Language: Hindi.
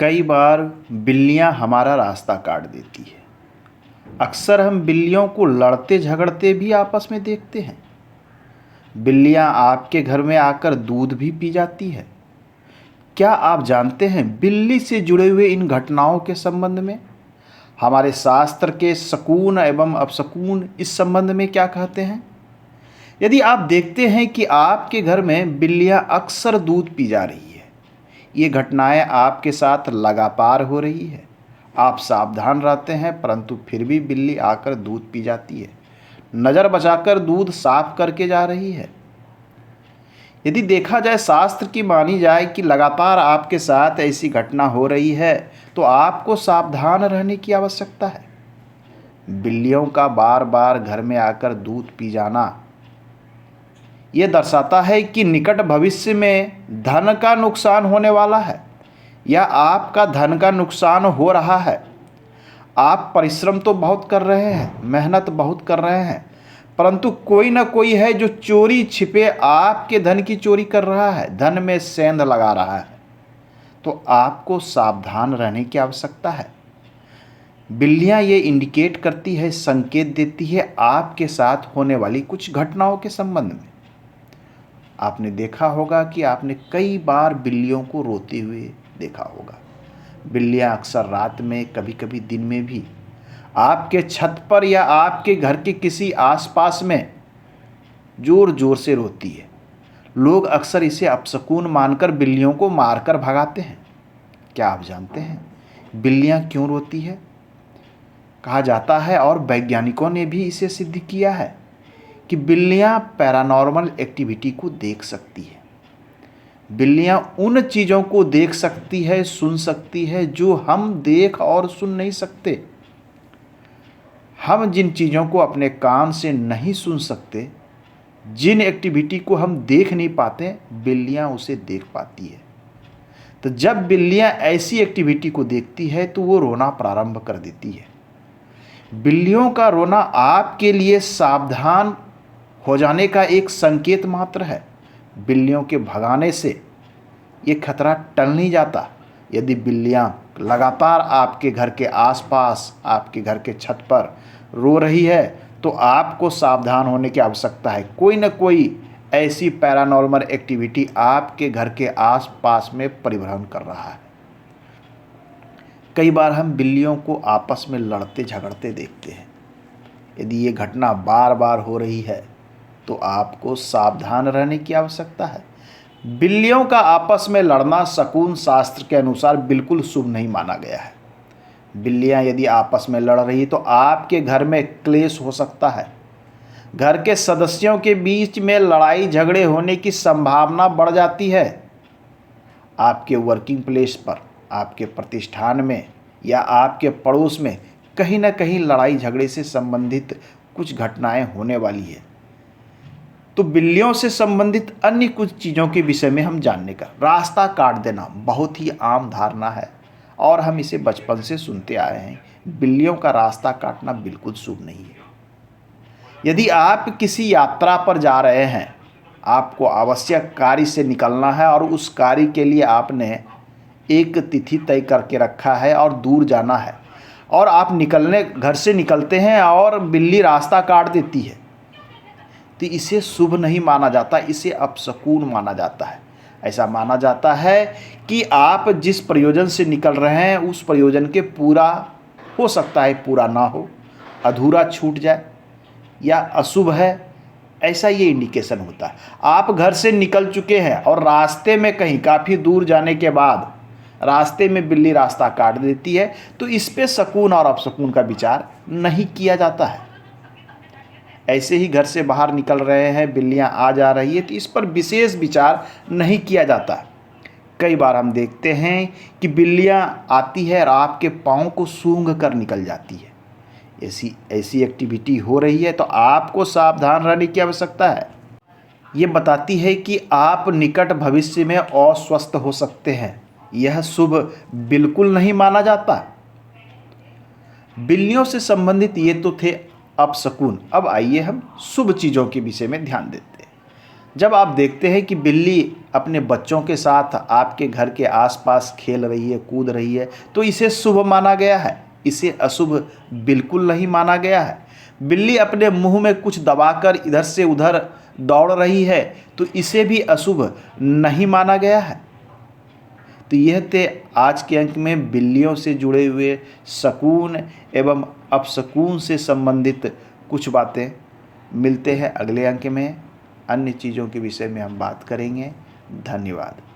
कई बार बिल्लियां हमारा रास्ता काट देती है। अक्सर हम बिल्लियों को लड़ते झगड़ते भी आपस में देखते हैं। बिल्लियां आपके घर में आकर दूध भी पी जाती है। क्या आप जानते हैं बिल्ली से जुड़े हुए इन घटनाओं के संबंध में हमारे शास्त्र के शकून एवं अपशकुन इस संबंध में क्या कहते हैं? यदि आप देखते हैं कि आपके घर में बिल्लियां अक्सर दूध पी जा रही है, ये घटनाएं आपके साथ लगातार हो रही है, आप सावधान रहते हैं परंतु फिर भी बिल्ली आकर दूध पी जाती है, नज़र बचाकर दूध साफ करके जा रही है। यदि देखा जाए, शास्त्र की मानी जाए कि लगातार आपके साथ ऐसी घटना हो रही है तो आपको सावधान रहने की आवश्यकता है। बिल्लियों का बार बार घर में आकर दूध पी जाना ये दर्शाता है कि निकट भविष्य में धन का नुकसान होने वाला है या आपका धन का नुकसान हो रहा है। आप परिश्रम तो बहुत कर रहे हैं, मेहनत बहुत कर रहे हैं, परंतु कोई ना कोई है जो चोरी छिपे आपके धन की चोरी कर रहा है, धन में सेंध लगा रहा है। तो आपको सावधान रहने की आवश्यकता है। बिल्लियां ये इंडिकेट करती है, संकेत देती है आपके साथ होने वाली कुछ घटनाओं के संबंध में। आपने देखा होगा कि आपने कई बार बिल्लियों को रोते हुए देखा होगा। बिल्लियां अक्सर रात में, कभी कभी दिन में भी आपके छत पर या आपके घर के किसी आसपास में जोर जोर से रोती है। लोग अक्सर इसे अपशकुन मानकर बिल्लियों को मारकर भगाते हैं। क्या आप जानते हैं बिल्लियां क्यों रोती है? कहा जाता है और वैज्ञानिकों ने भी इसे सिद्ध किया है कि बिल्लियां पैरानॉर्मल एक्टिविटी को देख सकती है। बिल्लियां उन चीज़ों को देख सकती है, सुन सकती है जो हम देख और सुन नहीं सकते। हम जिन चीज़ों को अपने कान से नहीं सुन सकते, जिन एक्टिविटी को हम देख नहीं पाते, बिल्लियां उसे देख पाती है। तो जब बिल्लियां ऐसी एक्टिविटी को देखती है तो वो रोना प्रारंभ कर देती है। बिल्लियों का रोना आपके लिए सावधान हो जाने का एक संकेत मात्र है। बिल्लियों के भगाने से ये खतरा टल नहीं जाता। यदि बिल्लियां लगातार आपके घर के आसपास, आपके घर के छत पर रो रही है तो आपको सावधान होने की आवश्यकता है। कोई ना कोई ऐसी पैरानॉर्मल एक्टिविटी आपके घर के आसपास में परिभ्रमण कर रहा है। कई बार हम बिल्लियों को आपस में लड़ते झगड़ते देखते हैं। यदि ये घटना बार बार हो रही है तो आपको सावधान रहने की आवश्यकता है। बिल्लियों का आपस में लड़ना शकून शास्त्र के अनुसार बिल्कुल शुभ नहीं माना गया है। बिल्लियां यदि आपस में लड़ रही तो आपके घर में क्लेश हो सकता है। घर के सदस्यों के बीच में लड़ाई झगड़े होने की संभावना बढ़ जाती है। आपके वर्किंग प्लेस पर, आपके प्रतिष्ठान में या आपके पड़ोस में कहीं ना कहीं लड़ाई झगड़े से संबंधित कुछ घटनाएं होने वाली है। तो बिल्लियों से संबंधित अन्य कुछ चीज़ों के विषय में हम जानने का, रास्ता काट देना बहुत ही आम धारणा है और हम इसे बचपन से सुनते आए हैं। बिल्लियों का रास्ता काटना बिल्कुल शुभ नहीं है। यदि आप किसी यात्रा पर जा रहे हैं, आपको आवश्यक कार्य से निकलना है और उस कार्य के लिए आपने एक तिथि तय करके रखा है और दूर जाना है और आप घर से निकलते हैं और बिल्ली रास्ता काट देती है, तो इसे शुभ नहीं माना जाता, इसे अपशकुन माना जाता है। ऐसा माना जाता है कि आप जिस प्रयोजन से निकल रहे हैं उस प्रयोजन के पूरा हो सकता है, पूरा ना हो, अधूरा छूट जाए या अशुभ है, ऐसा ये इंडिकेशन होता है। आप घर से निकल चुके हैं और रास्ते में कहीं काफ़ी दूर जाने के बाद रास्ते में बिल्ली रास्ता काट देती है तो इस पे शकून और अपशकुन का विचार नहीं किया जाता है। ऐसे ही घर से बाहर निकल रहे हैं, बिल्लियां आ जा रही है तो इस पर विशेष विचार नहीं किया जाता। कई बार हम देखते हैं कि बिल्लियां आती है और आपके पाँव को सूंघ कर निकल जाती है। ऐसी एक्टिविटी हो रही है तो आपको सावधान रहने की आवश्यकता है। ये बताती है कि आप निकट भविष्य में अस्वस्थ हो सकते हैं। यह शुभ बिल्कुल नहीं माना जाता। बिल्लियों से संबंधित ये तो थे अपशकुन। अब आइए हम शुभ चीज़ों के विषय में ध्यान देते हैं। जब आप देखते हैं कि बिल्ली अपने बच्चों के साथ आपके घर के आसपास खेल रही है, कूद रही है, तो इसे शुभ माना गया है, इसे अशुभ बिल्कुल नहीं माना गया है। बिल्ली अपने मुंह में कुछ दबाकर इधर से उधर दौड़ रही है, तो इसे भी अशुभ नहीं माना गया है। तो यह थे आज के अंक में बिल्लियों से जुड़े हुए शकुन एवं अपशकुन से संबंधित कुछ बातें। मिलते हैं अगले अंक में, अन्य चीज़ों के विषय में हम बात करेंगे। धन्यवाद।